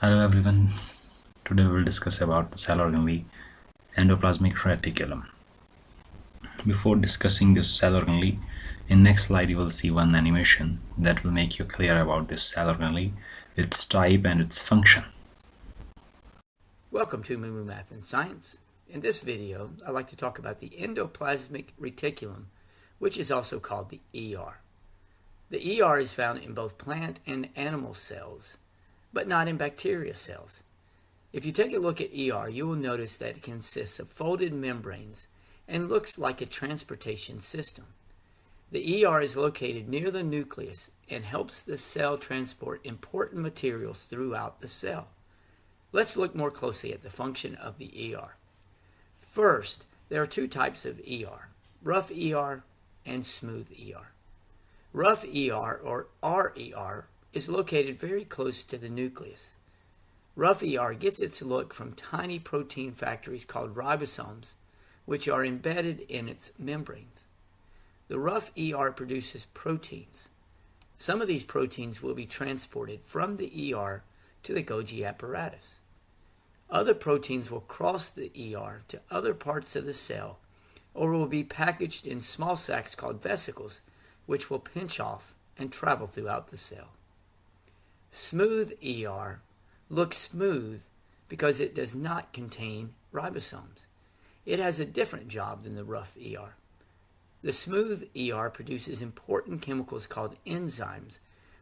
Hello everyone. Today we will discuss about the cell organelle endoplasmic reticulum. Before discussing this cell organelle, in next slide you will see one animation that will make you clear about this cell organelle, its type and its function. Welcome to Moo Math and Science. In this video, I'd like to talk about the endoplasmic reticulum, which is also called the ER. The ER is found in both plant and animal cells, but not in bacteria cells. If you take a look at ER, you will notice that it consists of folded membranes and looks like a transportation system. The ER is located near the nucleus and helps the cell transport important materials throughout the cell. Let's look more closely at the function of the ER. First, there are two types of ER, rough ER and smooth ER. Rough ER, or RER, is located very close to the nucleus. Rough ER gets its look from tiny protein factories called ribosomes, which are embedded in its membranes. The rough ER produces proteins. Some of these proteins will be transported from the ER to the Golgi apparatus. Other proteins will cross the ER to other parts of the cell or will be packaged in small sacs called vesicles, which will pinch off and travel throughout the cell. Smooth ER looks smooth because it does not contain ribosomes. It has a different job than the rough ER. The smooth ER produces important chemicals called enzymes,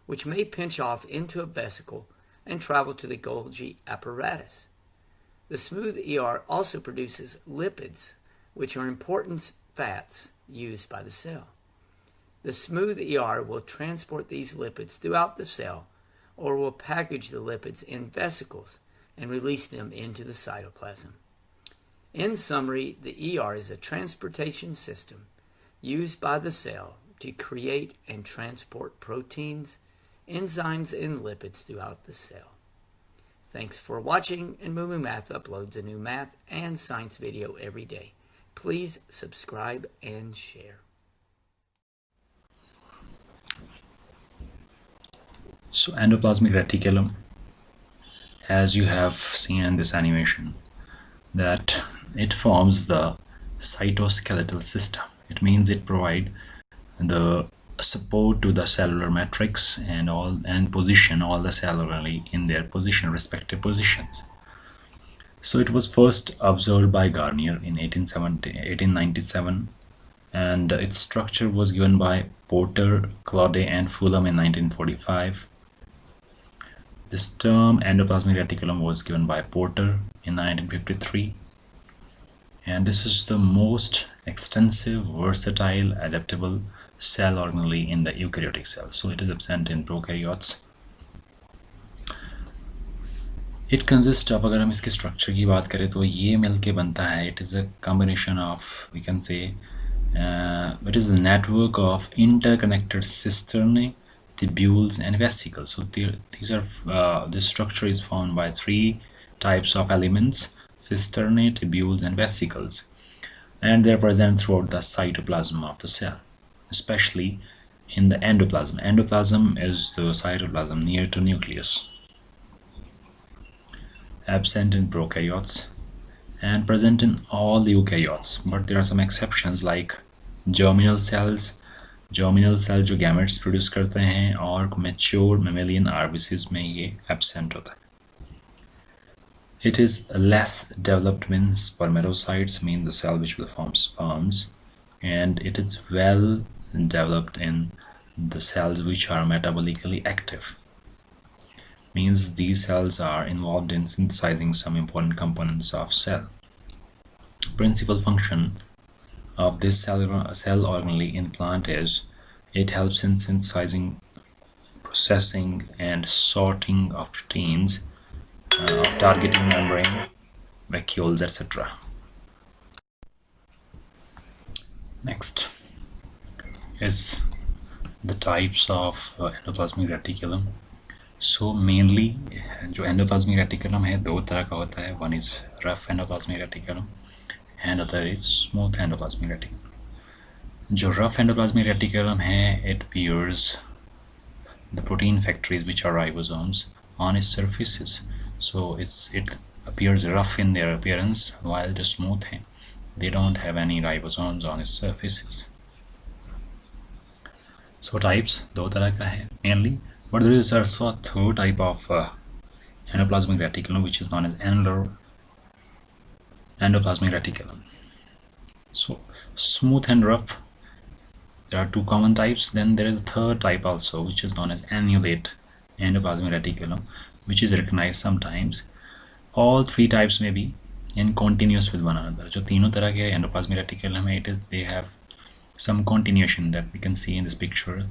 which may pinch off into a vesicle and travel to the Golgi apparatus. The smooth ER also produces lipids, which are important fats used by the cell. The smooth ER will transport these lipids throughout the cell or will package the lipids in vesicles and release them into the cytoplasm. In summary, the ER is a transportation system used by the cell to create and transport proteins, enzymes, and lipids throughout the cell. Thanks for watching, and Moo Math uploads a new math and science video every day. Please subscribe and share. So endoplasmic reticulum, as you have seen in this animation, that it forms the cytoskeletal system. It means it provides the support to the cellular matrix and position all the cell organelle in their respective positions. So it was first observed by Garnier in 1897, and its structure was given by Porter, Claude, and Fulham in 1945. This term endoplasmic reticulum was given by Porter in 1953, and this is the most extensive, versatile, adaptable cell organelle in the eukaryotic cells. So it is absent in prokaryotes. It consists of, अगर हम इसके structure की बात करें तो ये मिलके बनता है. It is a combination of, we can say, it is a network of interconnected cisternae, tubules, and vesicles. So this structure is formed by three types of elements: cisternae, tubules, and vesicles, and they are present throughout the cytoplasm of the cell, especially in the endoplasm. Endoplasm is the cytoplasm near to nucleus, absent in prokaryotes and present in all eukaryotes, but there are some exceptions like germinal cells. Germinal cell जो gametes produce करते हैं, और mature mammalian RBCs में ये absent होता है. It is less developed when spermatocytes, mean the cell which will form sperms, and it is well developed in the cells which are metabolically active. Means these cells are involved in synthesizing some important components of cell. Principal function of this cell organelle in plant is it helps in synthesizing, processing, and sorting of proteins, targeting membrane, vacuoles, etc. Next is the types of endoplasmic reticulum. So mainly जो endoplasmic reticulum है दो तरह का होता है. One is rough endoplasmic reticulum and other is smooth endoplasmic reticulum. जो rough endoplasmic reticulum है, it bears the protein factories which are ribosomes on its surfaces. so it appears rough in their appearance, while जो smooth हैं they don't have any ribosomes on its surfaces. So types दो तरह का है mainly, but there is also a third type of endoplasmic reticulum which is known as endoplasmic reticulum. So smooth and rough, there are two common types. Then there is a third type also which is known as annulate endoplasmic reticulum, which is recognized sometimes. All three types may be in continuous with one another. जो तीनों तरह के endoplasmic reticulum है, they have some continuation that we can see in this picture.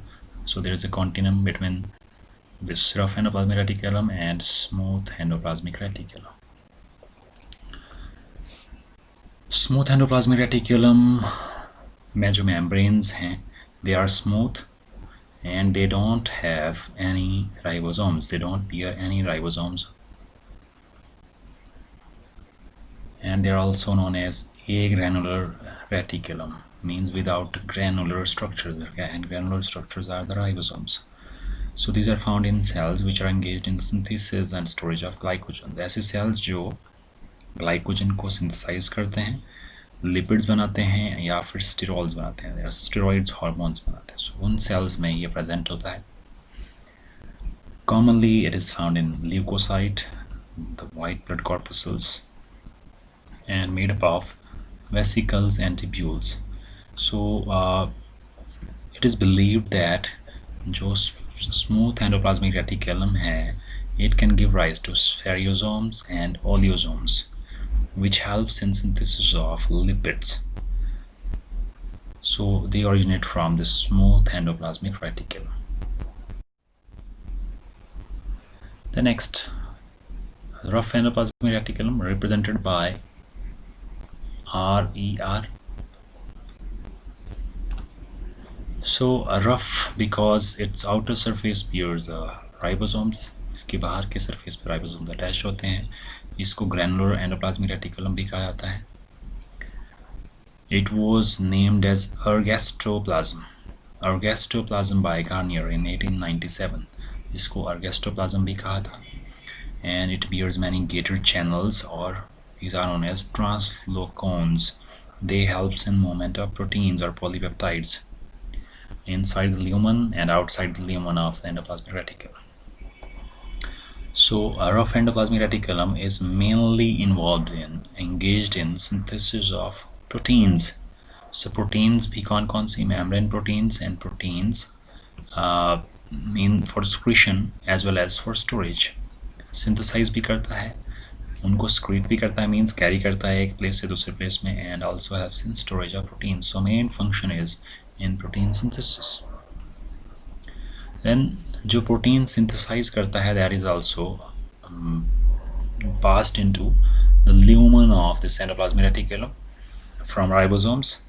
So there is a continuum between this rough endoplasmic reticulum and smooth endoplasmic reticulum. Smooth endoplasmic reticulum में जो membranes हैं, they are smooth and they don't have any ribosomes. They don't bear any ribosomes, and they are also known as agranular reticulum, means without granular structures, and granular structures are the ribosomes. So these are found in cells which are engaged in synthesis and storage of glycogen. ऐसे cells जो glycogen को synthesize करते हैं, lipids बनाते हैं या फिर sterols बनाते हैं, या steroids hormones बनाते हैं, so उन cells में ये present होता है. Commonly it is found in leukocyte, the white blood corpuscles, and made up of vesicles and tubules. So it is believed that जो smooth endoplasmic reticulum है, it can give rise to spherosomes and oleosomes, which helps in synthesis of lipids. So they originate from the smooth endoplasmic reticulum. The next, rough endoplasmic reticulum, represented by RER. So rough because its outer surface bears ribosomes. इसके बाहर के surface पे ribosomes attached होते हैं. इसको granular endoplasmic reticulum भी कहा जाता है. It was named as ergastoplasm by Garnier in 1897. इसको ergastoplasm भी कहा था. And it bears many gated channels, or these are known as translocones. They helps in movement of proteins or polypeptides inside the lumen and outside the lumen of the endoplasmic reticulum. So a rough endoplasmic reticulum is mainly engaged in synthesis of proteins. So proteins भी कौन सी, membrane proteins and proteins mean for secretion as well as for storage. Synthesize भी करता है, उनको secrete भी करता है, means carry करता है एक place से दूसरे place में, and also helps in storage of proteins. So main function is in protein synthesis. Then जो protein synthesize करता है, that is also passed into the lumen of this endoplasmic reticulum from ribosomes.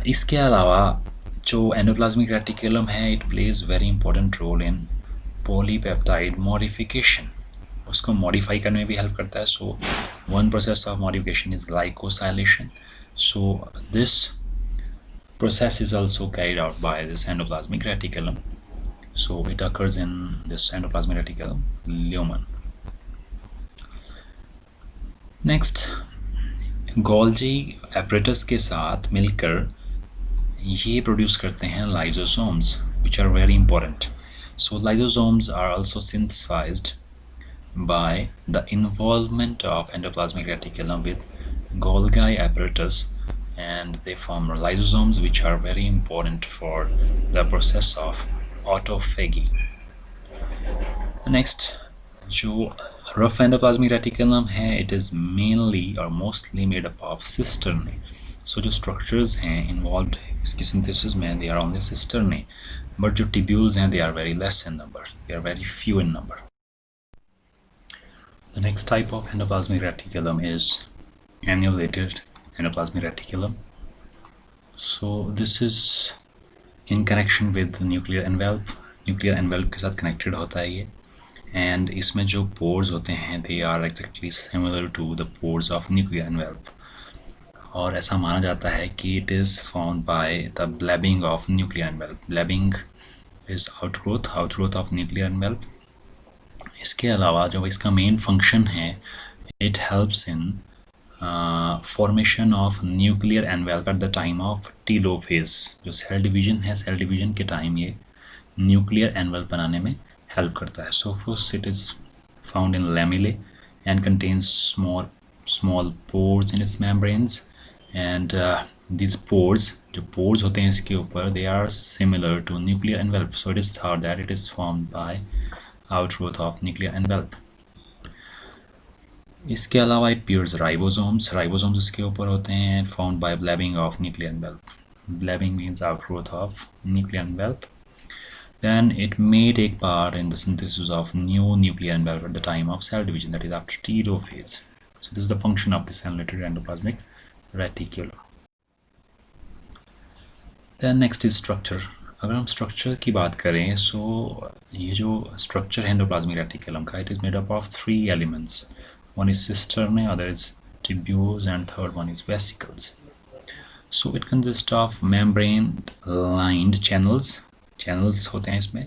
इसके अलावा जो endoplasmic reticulum है, it plays very important role in polypeptide modification. उसको modify करने में भी help करता है. So one process of modification is glycosylation. So this process is also carried out by this endoplasmic reticulum. So it occurs in this endoplasmic reticulum lumen. Next, Golgi apparatus के साथ मिलकर ये produce करते हैं lysosomes, which are very important. So lysosomes are also synthesized by the involvement of endoplasmic reticulum with Golgi apparatus, and they form lysosomes, which are very important for the process of autophagy. Next, जो rough endoplasmic reticulum है, it is mainly or mostly made up of cisternae. So जो structures हैं involved इसकी synthesis में, they are only cisternae, but जो tubules हैं, they are very less in number. They are very few in number. The next type of endoplasmic reticulum is annulated endoplasmic reticulum. So this is in connection with the nuclear envelope. Nuclear envelope के साथ connected होता है ये, and इसमें जो pores होते हैं, they are exactly similar to the pores of nuclear envelope. और ऐसा माना जाता है कि it is formed by the blabbing of nuclear envelope. Blabbing is outgrowth of nuclear envelope. इसके अलावा जो इसका मेन फंक्शन है, it helps in formation of nuclear envelope at the time of telophase. जो सेल डिवीजन है, cell division के time ये nuclear envelope बनाने में हेल्प करता है। So first it is found in lamellae and contains small pores in its membranes and these pores, जो pores होते हैं इसके ऊपर, they are similar to nuclear envelope, so it is thought that it is formed by outgrowth of nuclear envelope. इसके अलावा it bears ribosomes इसके ऊपर होते हैं, formed by blabbing of nuclear envelope. Blabbing means outgrowth of nuclear envelope. Then it may take part in the synthesis of new nuclear envelope at the time of cell division, that is after telophase. So this is the function of this annulated endoplasmic reticulum. Then next is structure. अगर हम structure की बात करें, सो ये जो structure है endoplasmic reticulum का, it is made up of 3 elements. One is cistern, other is tubules, and third one is vesicles. So it consists of membrane lined channels होते हैं इसमें,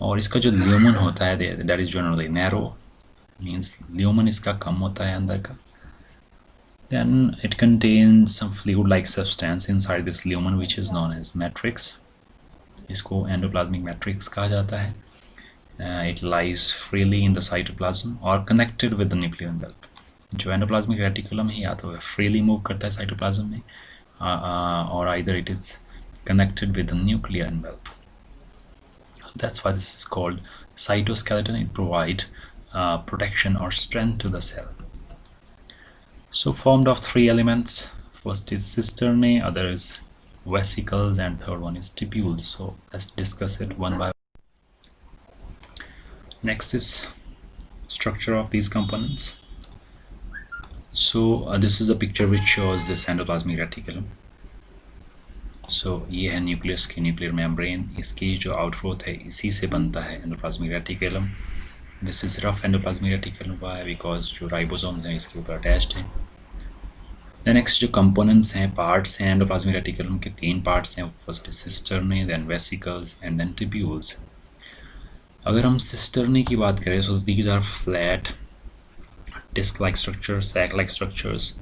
और इसका जो ल्यूमन होता है that is generally narrow, means lumen इसका कम होता है अंदर का. Then it contains some fluid-like substance inside this lumen, which is known as matrix. इसको endoplasmic matrix कहा जाता है. It lies freely in the cytoplasm or connected with the nuclear envelope. जो endoplasmic reticulum है, या तो freely move करता है cytoplasm में, or either it is connected with the nuclear envelope. That's why this is called cytoskeleton. It provides protection or strength to the cell. So formed of 3 elements. First is cisternae, other is vesicles, and third one is tubules. So let's discuss it one by one. Next is structure of these components. So this is a picture which shows this endoplasmic reticulum. So ये है nucleus की nuclear membrane, इसकी जो outgrowth है इसी से बनता है endoplasmic reticulum. This is rough endoplasmic reticulum, why because जो राइबोसोम्स हैं इसके ऊपर अटैच्ड हैं. द नेक्स्ट जो कंपोनेंट्स हैं, पार्ट्स हैं एंडोप्लाज्मिक रेटिकुलम के, 3 पार्ट्स हैं. First is cisternae, then vesicles and then tubules. अगर हम सिस्टर्नी की बात करें, so these are flat disc like structure, sac like structures.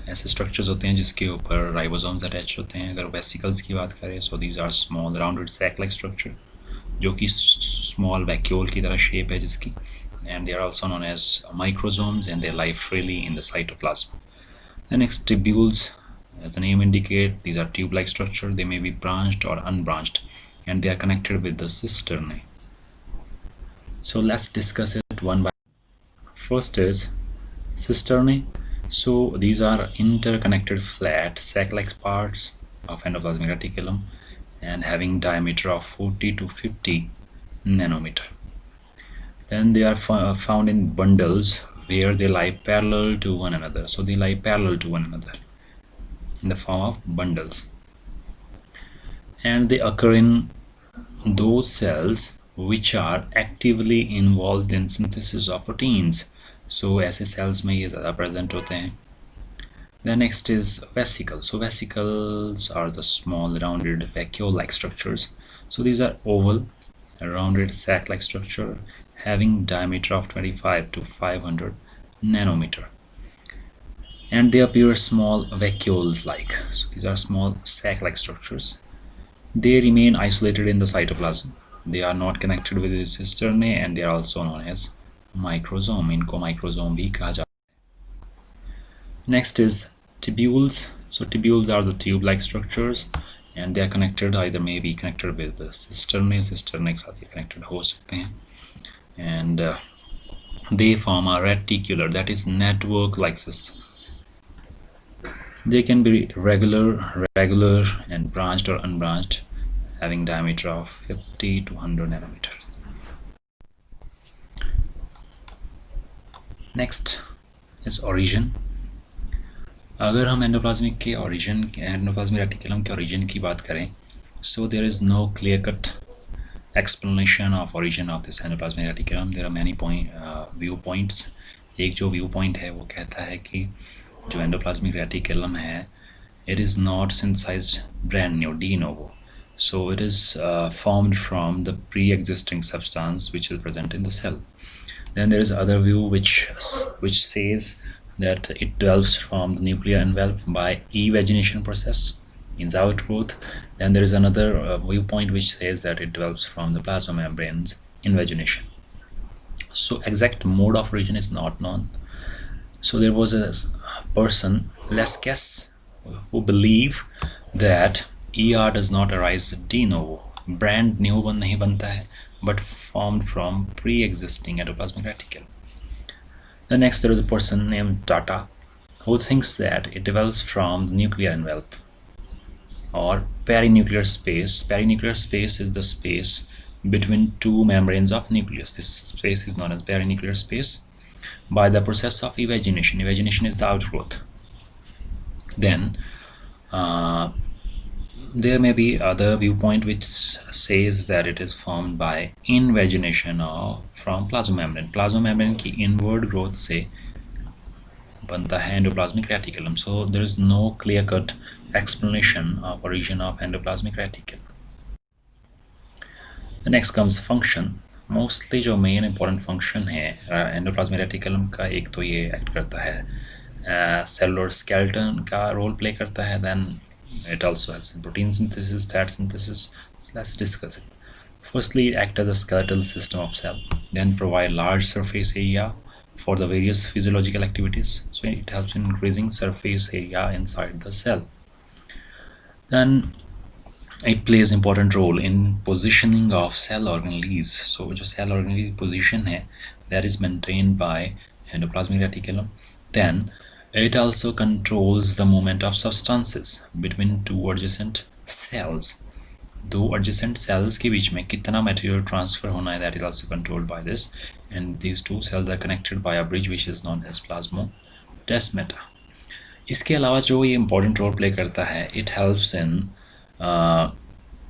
ऐसे स्ट्रक्चर्स होते हैं जिसके ऊपर राइबोसोम्स अटैच होते हैं. अगर वेसिकल्स की बात करें, so these are small rounded sac like structure, जो कि स्मॉल वैक्यूल की तरह शेप है जिसकी, and they are also known as microsomes and they lie freely in the cytoplasm. The next tubules, as the name indicate, these are tube-like structure. They may be branched or unbranched, and they are connected with the cisternae. So let's discuss it one by one. First is cisternae. So these are interconnected flat sac-like parts of endoplasmic reticulum and having diameter of 40 to 50 nanometer. Then they are found in bundles where they lie parallel to one another. So they lie parallel to one another in the form of bundles, and they occur in those cells which are actively involved in synthesis of proteins. So ऐसे cells में ये ज़्यादा present होते हैं. The next is vesicles. So vesicles are the small rounded vacuole-like structures. So these are oval, rounded sac-like structure having diameter of 25 to 500 nanometer, and they appear small vacuoles-like. So these are small sac-like structures. They remain isolated in the cytoplasm. They are not connected with the cisternae, and they are also known as microsome. इनको microsome भी कहा जाता है. Next is tubules. So tubules are the tube-like structures, and they are connected, either may be connected with the cisternae के साथ ये connected हो सकते हैं, and they form a reticular, that is network-like system. They can be regular and branched or unbranched, having diameter of 50 to 100 nanometers. Next is origin. अगर हम endoplasmic के origin, endoplasmic reticulum के origin की बात करें, so there is no clear-cut explanation of origin of this endoplasmic reticulum. There are many viewpoints. एक जो viewpoint है वो कहता है कि जो endoplasmic reticulum है, it is not synthesized brand new, de novo. So it is formed from the pre-existing substance which is present in the cell. Then there is other view which says that it develops from the nuclear envelope by evagination process, means outgrowth. Then there is another viewpoint which says that it develops from the plasma membranes invagination. So exact mode of origin is not known. So there was a person, Lesques, who believe that ER does not arise de novo, brand new one नहीं बनता है, but formed from pre-existing endoplasmic reticulum. The next, there is a person named Tata who thinks that it develops from the nuclear envelope or perinuclear space. Perinuclear space is the space between two membranes of nucleus. This space is known as perinuclear space by the process of evagination. Evagination is the outgrowth. Then there may be other viewpoint which says that it is formed by invagination or from plasma membrane. Plasma membrane की inward growth से बनता है endoplasmic reticulum. So there is no clear-cut explanation of origin of endoplasmic reticulum. The next comes function. Mostly जो main important function है endoplasmic reticulum का, एक तो ये act करता है cellular skeleton का role play करता है. Then it also helps in protein synthesis, fat synthesis. So let's discuss it. Firstly, it acts as a skeletal system of cell, then provide large surface area for the various physiological activities. So it helps in increasing surface area inside the cell. Then it plays important role in positioning of cell organelles. So जो cell organelle position है, that is maintained by endoplasmic reticulum. Then it also controls the movement of substances between two adjacent cells. दो adjacent cells के बीच में कितना material transfer होना है, that is also controlled by this. And these two cells are connected by a bridge which is known as plasmodesmata. इसके अलावा जो ये important role play करता है, it helps in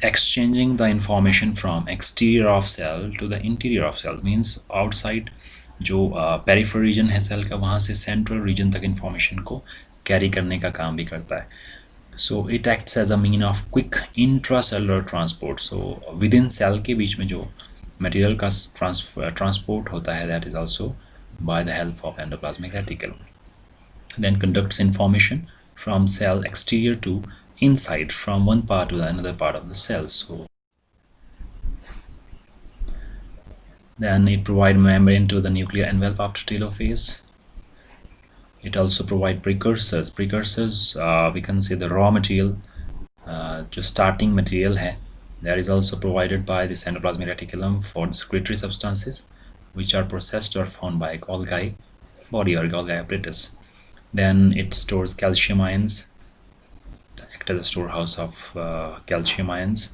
exchanging the information from exterior of cell to the interior of cell. Means outside जो peripheral region है cell का, वहाँ से सेंट्रल रीजन तक इंफॉर्मेशन को कैरी करने का काम भी करता है. So it acts as a mean of quick intracellular transport. So within cell के बीच में जो मटेरियल का ट्रांसपोर्ट होता है, that is also by the help of endoplasmic reticulum. Then conducts information from cell exterior to inside, from one part to another part of the cell. So then it provides membrane to the nuclear envelope after telophase. It also provides precursors. We can say the raw material, जो starting material है, that is also provided by this endoplasmic reticulum for the secretory substances which are processed or found by Golgi body or Golgi apparatus. Then it stores calcium ions, act as a storehouse of calcium ions.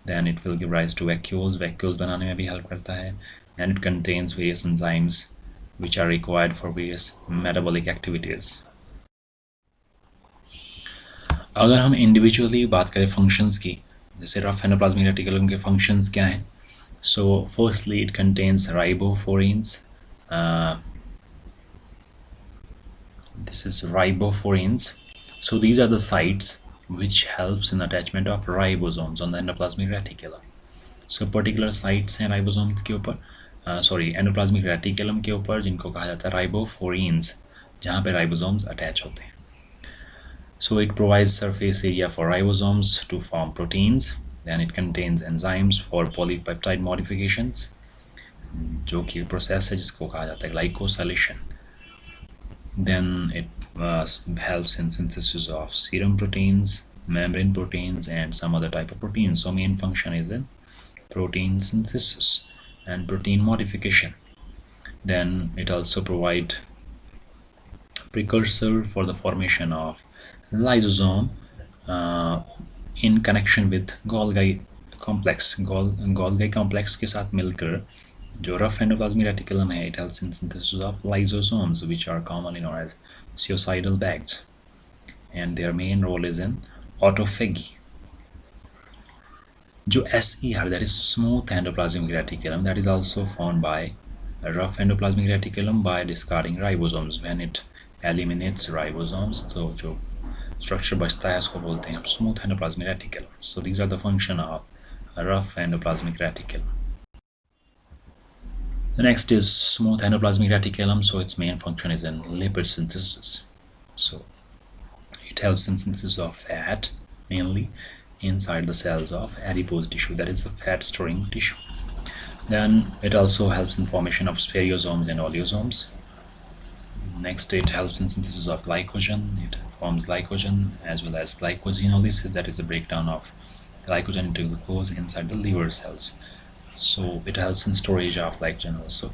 Then it will give rise to vacuoles. Vacuoles बनाने में भी help करता है. And it contains various enzymes which are required for various metabolic activities. अगर हम individually बात करें functions की, जैसे rough endoplasmic reticulum के functions क्या हैं? So firstly, it contains ribophorines. This is ribophorines. So these are the sites which helps in attachment of ribosomes on the endoplasmic reticulum. So particular sites हैं ribosomes के ऊपर, endoplasmic reticulum के ऊपर, जिनको कहा जाता है ribophorines, जहाँ पे ribosomes attach होते हैं. So it provides surface area for ribosomes to form proteins. Then it contains enzymes for polypeptide modifications, जो कि process है जिसको कहा जाता है glycosylation. Then it helps in synthesis of serum proteins, membrane proteins, and some other type of proteins. So main function is in protein synthesis and protein modification. Then it also provides precursor for the formation of lysosome in connection with Golgi complex. Golgi complex के साथ मिलकर जो rough endoplasmic reticulum है, it helps in synthesis of lysosomes, which are commonly known as suicidal bags, and their main role is in autophagy. जो SER, that is smooth endoplasmic reticulum, that is also formed by a rough endoplasmic reticulum by discarding ribosomes. When it eliminates ribosomes, तो जो structure बचता है उसको बोलते हैं smooth endoplasmic reticulum. So these are the function of rough endoplasmic reticulum. The next is smooth endoplasmic reticulum. So its main function is in lipid synthesis. So it helps in synthesis of fat mainly inside the cells of adipose tissue, that is the fat storing tissue. Then it also helps in formation of spherosomes and oleosomes. Next, it helps in synthesis of glycogen. It forms glycogen as well as glycogenolysis, that is the breakdown of glycogen into glucose inside the liver cells. So it helps in storage of glycogen also.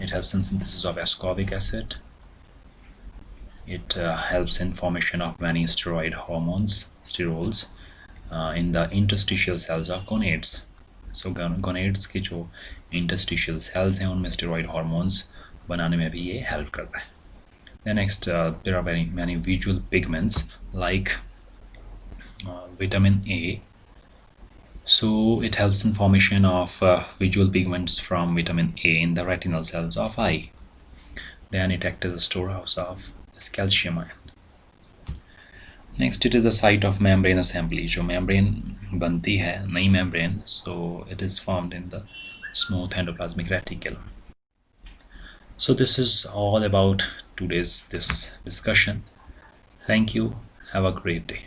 It helps in synthesis of ascorbic acid. It helps in formation of many steroid hormones, sterols, in the interstitial cells of gonads. So gonads के जो interstitial cells हैं उनमें steroid hormones बनाने में भी ये help करता है. Then next, there are many visual pigments like vitamin A. So it helps in formation of visual pigments from vitamin A in the retinal cells of eye. Then it acts as a storehouse of calcium ion. Next, it is the site of membrane assembly. जो membrane बनती है नई membrane, so it is formed in the smooth endoplasmic reticulum. So this is all about today's this discussion. Thank you. Have a great day.